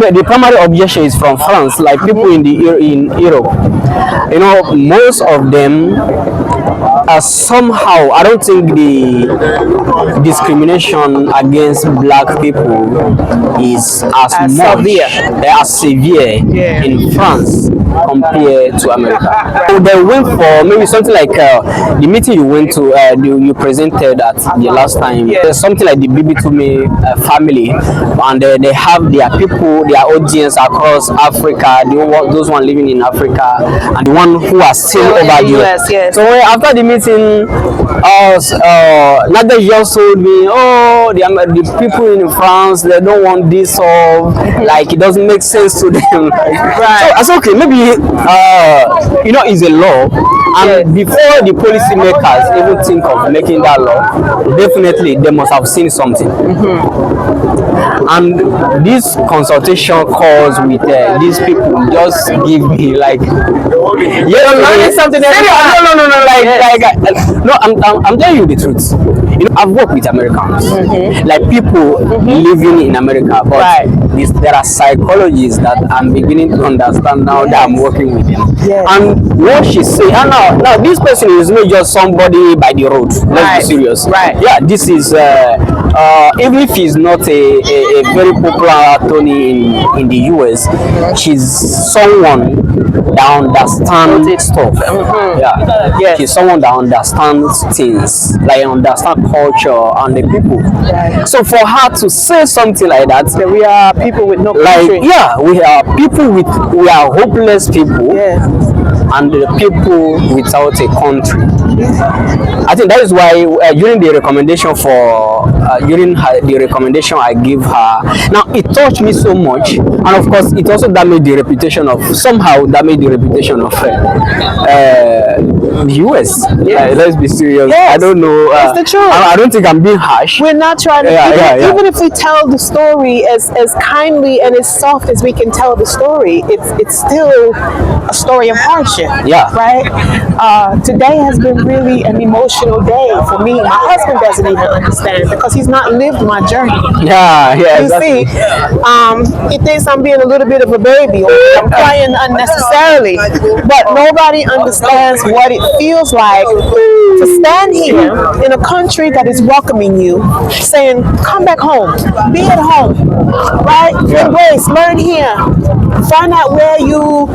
The primary objection is from France, like people in Europe. You know, most of them are somehow. I don't think the discrimination against black people is as much as severe in France compared to America. So they went for maybe something like the meeting you went to, you presented at the last time. There's something like the BB2Me family, and they have their people, their audience across Africa, those one living in Africa, and the one who are still over the US. Yes. So after the meeting, Nadia just told me, oh, the people in France, they don't want this, or like it doesn't make sense to them. Right. So I said, okay, maybe you know, it's a law, and before the policymakers even think of making that law, definitely they must have seen something. And this consultation calls with these people just give me like, learning something. No, I'm telling you the truth. You know, I've worked with Americans, like people living in America, but there are psychologists that I'm beginning to understand now that I'm working with them. And what she say, now this person is not just somebody by the road. Let's be serious. Yeah, this is even if he's not a very popular attorney in the US, she's someone that understands stuff. She's someone that understands things, like understand culture and the people. So for her to say something like that, we are people with no country. We are people we are hopeless people. And the people without a country. I think that is why during the recommendation I gave her, now it touched me so much, and of course it also damaged the reputation of the US. Let's be serious. I don't know. It's the truth. I don't think I'm being harsh. We're not trying to. Even if we tell the story as kindly and as soft as we can tell the story, it's still a story of hardship. Right. Today has been really an emotional day for me. My husband doesn't even understand because he's not lived my journey. You see, he thinks I'm being a little bit of a baby or I'm crying unnecessarily, but nobody understands what it feels like to stand here in a country that is welcoming you, saying, come back home, be at home, right? Embrace, learn here, find out where you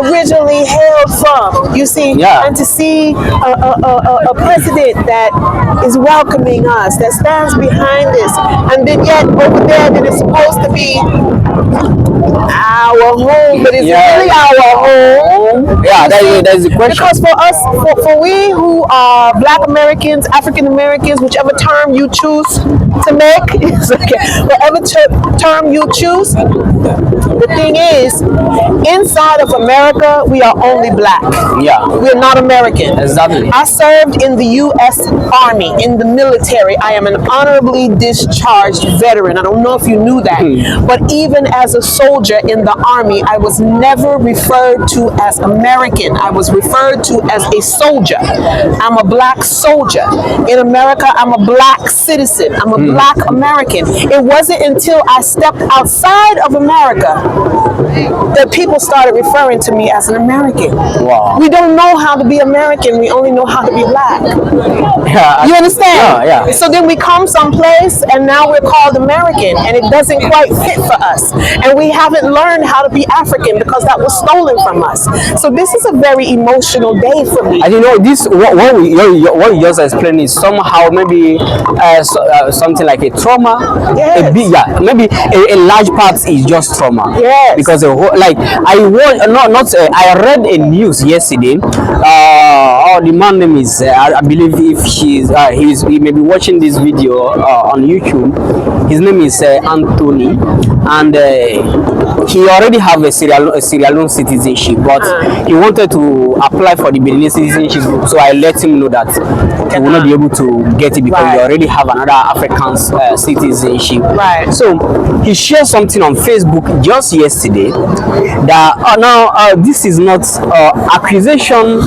originally hailed from, you see, and to see a president that is welcoming us, that stands behind us, and then yet over there that is supposed to be our home, but it's really our home. That's the question. Because for us, for we who are Black Americans, African Americans, whichever term you choose to make, whatever term you choose, the thing is, inside of America, we are only Black. We're not American. Exactly. I served in the U.S. Army, in the military. I am an honorably discharged veteran. I don't know if you knew that. But even as a soldier in the Army, I was never referred to as American. I was referred to as a soldier. I'm a Black soldier. In America, I'm a Black citizen. I'm a Black American. It wasn't until I stepped outside of America that people started referring to me as an American. Wow. We don't know how to be American. We only know how to be Black. You understand? So then we come someplace and now we're called American, and it doesn't quite fit for us. And we haven't learned how to be African because that was stolen from us. So this is a very emotional day for me. And you know, this what you just explained is somehow maybe something like a trauma. Maybe a large part is just trauma. Because I read a news yesterday. The man name is I believe if he may be watching this video on YouTube. His name is Anthony, and he already have a Sierra Leone citizenship, but he wanted to apply for the Benin citizenship. So I let him know that he will not be able to get it because he already have another African citizenship. So he shared something on Facebook just yesterday that this is not accusation.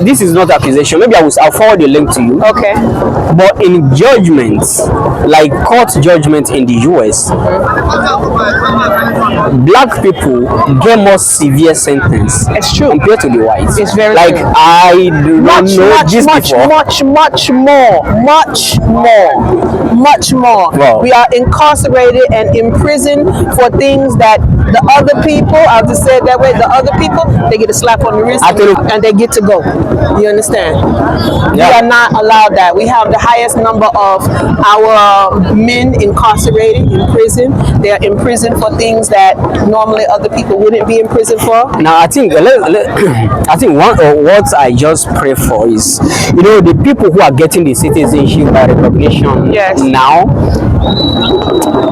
This is not accusation. Maybe I'll forward the link to you. But in judgments, like court judgment in the US, black people get more severe sentence. It's true. Compared to the whites. It's very like true. I do not know this before. Much more. Wow. We are incarcerated and imprisoned for things that the other people, I'll just say it that way, the other people, they get a slap on the wrist and they get to go. You understand? Yeah. We are not allowed that. We have the highest number of our men incarcerated in prison. They are in prison for things that normally other people wouldn't be in prison for. Now, I think what I just pray for is, the people who are getting the citizenship by recognition now,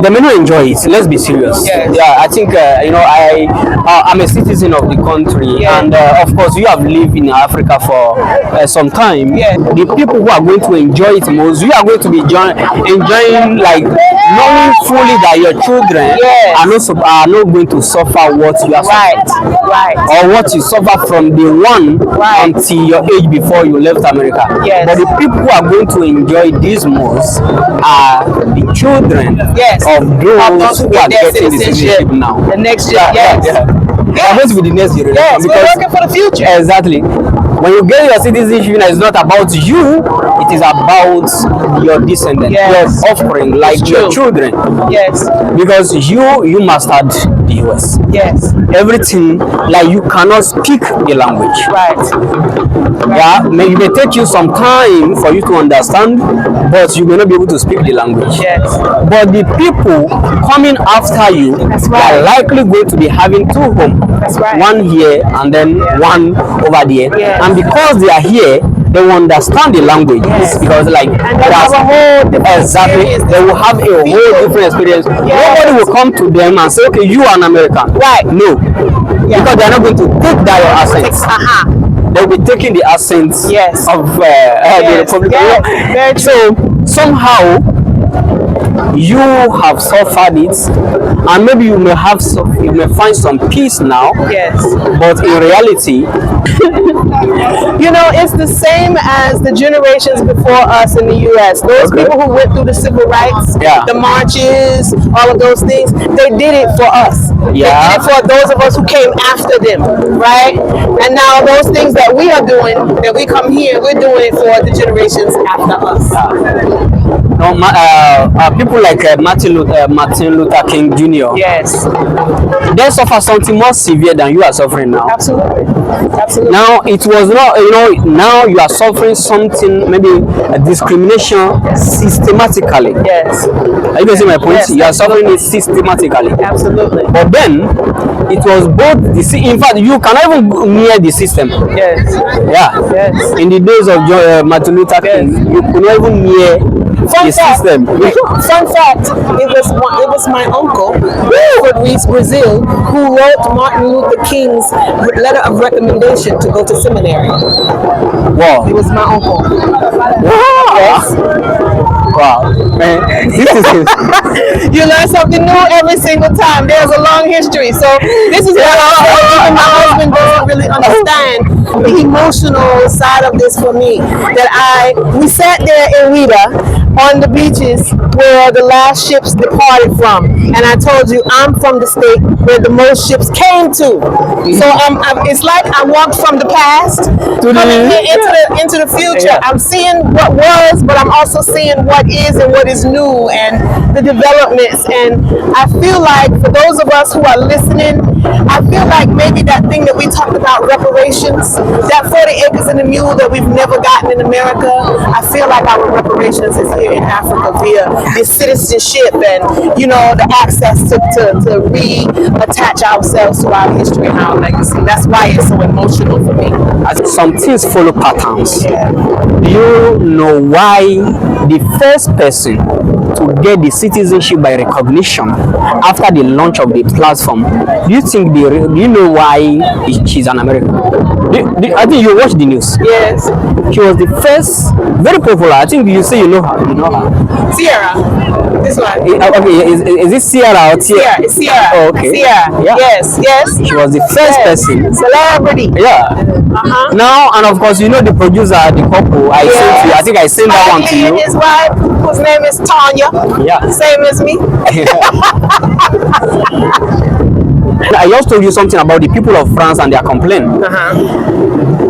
they may not enjoy it. Let's be serious. Yes. Yeah, I think I'm a citizen of the country, and of course, you have lived in Africa for some time. Yeah. The people who are going to enjoy it most, you are going to be enjoying, like, knowing fully that your children are not going to suffer what you are suffering. Right. Or what you suffer from the one until your age before you left America. Yes. But the people who are going to enjoy this most are the children of those who are getting the citizenship now. The next generation. They're going to be the next generation. Yes, we're working for the future. Exactly. When you get your citizenship, it's not about you, it is about your descendants, your offspring, like your children. Yes. Because you mastered the US. Yes. Everything, like, you cannot speak the language. Right. Yeah, it may take you some time for you to understand, but you may not be able to speak the language. Yes. But the people coming after you are likely going to be having two homes. That's right. One here and then one over there. Yes. And because they are here, they will understand the language. Because, like, and they have a whole different experience. They will have a whole different experience. Nobody will come to them and say, okay, you are an American. Right. No. Because they are not going to take that your accent. They will be taking the accent of the Republic. Yes. So somehow you have suffered it, and maybe you may find some peace now. Yes. But in reality, it's the same as the generations before us in the U.S. Those people who went through the civil rights, the marches, all of those things, they did it for us. They did it for those of us who came after them, right? And now those things that we are doing, that we come here, we're doing it for the generations after us. People like Martin Luther King Jr. Yes. They suffer something more severe than you are suffering now. Absolutely. Now it was not, now you are suffering something, maybe a discrimination systematically. Yes. Are you going to see my point? Yes, you are suffering it systematically. Absolutely. But then it was both in fact, you cannot even near the system. Yes. Yeah. Yes. In the days of Martin Luther King, you could not even near the system. Fun fact, it was my uncle, Luis Brazil, who wrote Martin Luther King's letter of recommendation to go to seminary. Wow. It was my uncle. Wow. Yes. Wow. Man, this is you learn something new every single time. There's a long history. So this is why even my husband doesn't really understand the emotional side of this for me. We sat there in Rita on the beaches where the last ships departed from, and I told you I'm from the state where the most ships came to. So it's like I walked from the past coming into the future. I'm seeing what was, but I'm also seeing what is and what is new and the developments. And I feel like for those of us who are listening, I feel like maybe that thing that we talked about, reparations, that 40 acres and a mule that we've never gotten in America, I feel like our reparations is here in Africa via the citizenship and, the access to reattach ourselves to our history and our legacy. That's why it's so emotional for me. Some things follow patterns. Yeah. Do you know why the first person to get the citizenship by recognition after the launch of the platform, do you know why she's an American? I think you watch the news. Yes. She was the first, very popular. I think you say you know her. Sierra. This one. Okay, is it Sierra or Tiara? It's Sierra. Oh, okay. Sierra. Yeah. Yes. She was the first person. Celebrity. Yeah. Now, and of course, the producer, the couple, I think I sent that one to you. And his wife, whose name is Tanya. Yeah. Same as me. I just told you something about the people of France and their complaint.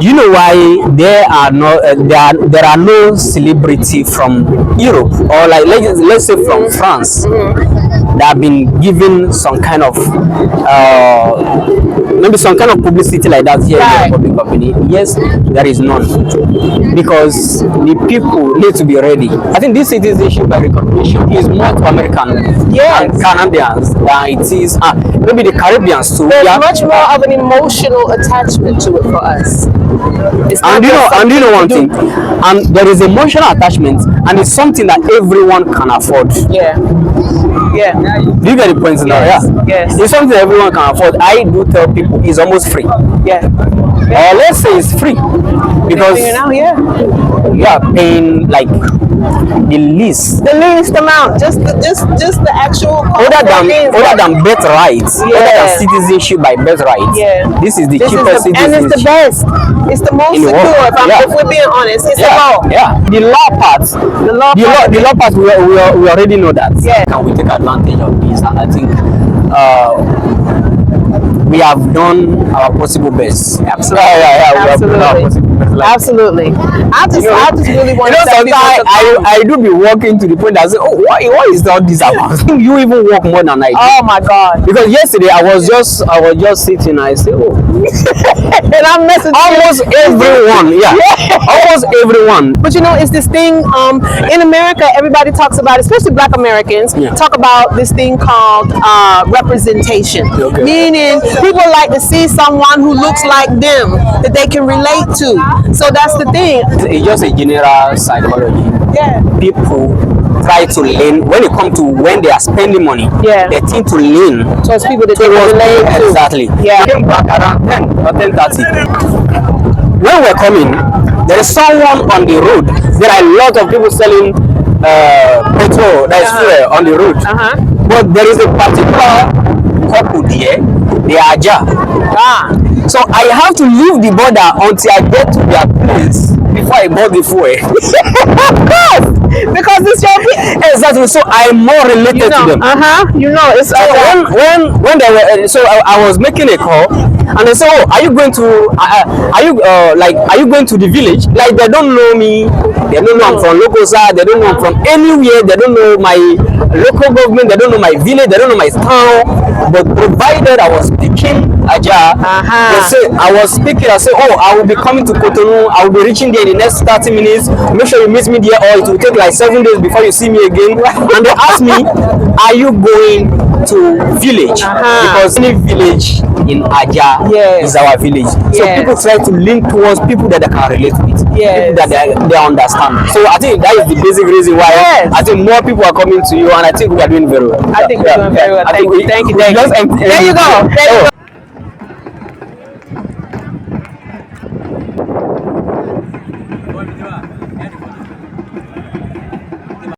You know why there are no celebrity from Europe, or like let's say from France, that have been given some kind of maybe some kind of publicity like that here in the public company? Yes, there is none, because the people need to be ready. I think this citizenship by recognition is more to American and Canadians than it is maybe the Caribbeans too. There's much more of an emotional attachment to it for us. And you know one thing, and there is emotional attachment, and it's something that everyone can afford. Yeah. Do you get the point now? Yes. It's something that everyone can afford. I do tell people it's almost free. Or let's say it's free, because you are paying like the least amount, just the actual other than birthright, other than citizenship by birthright. This is the cheapest citizenship, and it's the best. It's the most secure. If we're being honest, it's the law. The law part. We already know that. Can we take advantage of this? And I think we have done our possible best. Absolutely. Absolutely. I just really want to say, sometimes I do be walking to the point that I say, oh, what is all this about? You even walk more than I do. Oh my God. Because yesterday I was just sitting, I say, oh. And I'm messaging almost everyone. Almost everyone. But you know, it's this thing in America, everybody talks about, especially Black Americans, talk about this thing called representation. Meaning people like to see someone who looks like them that they can relate to. So that's the thing. It's just a general psychology. People try to lean when it comes to when they are spending money. They tend to lean towards people that they can relate to. Exactly. Came back around 10 or 10:30. When we're coming, there is someone on the road. There are a lot of people selling petrol, that is fuel on the road. But there is a particular couple there. They are Aja. So I have to leave the border until I get to their place before I board the fuel. Of course, because it's your people. Exactly. So I'm more related to them. It's so when they were, so I was making a call, and they said, "Oh, are you going to are you going to the village?" Like they don't know me. They don't know I'm from Lokosa. They don't know I'm from anywhere. They don't know my local government. They don't know my village. They don't know my town. But provided I was speaking Aja, they say I was speaking. I said, "Oh, I will be coming to Cotonou. I will be reaching there in the next 30 minutes. Make sure you meet me there, or it will take like 7 days before you see me again." And they asked me, "Are you going to village?" Because any village in Aja is our village. So people try to link towards people that they can relate with, people that they understand. So I think that is the basic reason why I think more people are coming to you, and I think we are doing very well. I think we're doing very well. Thank you. There you go.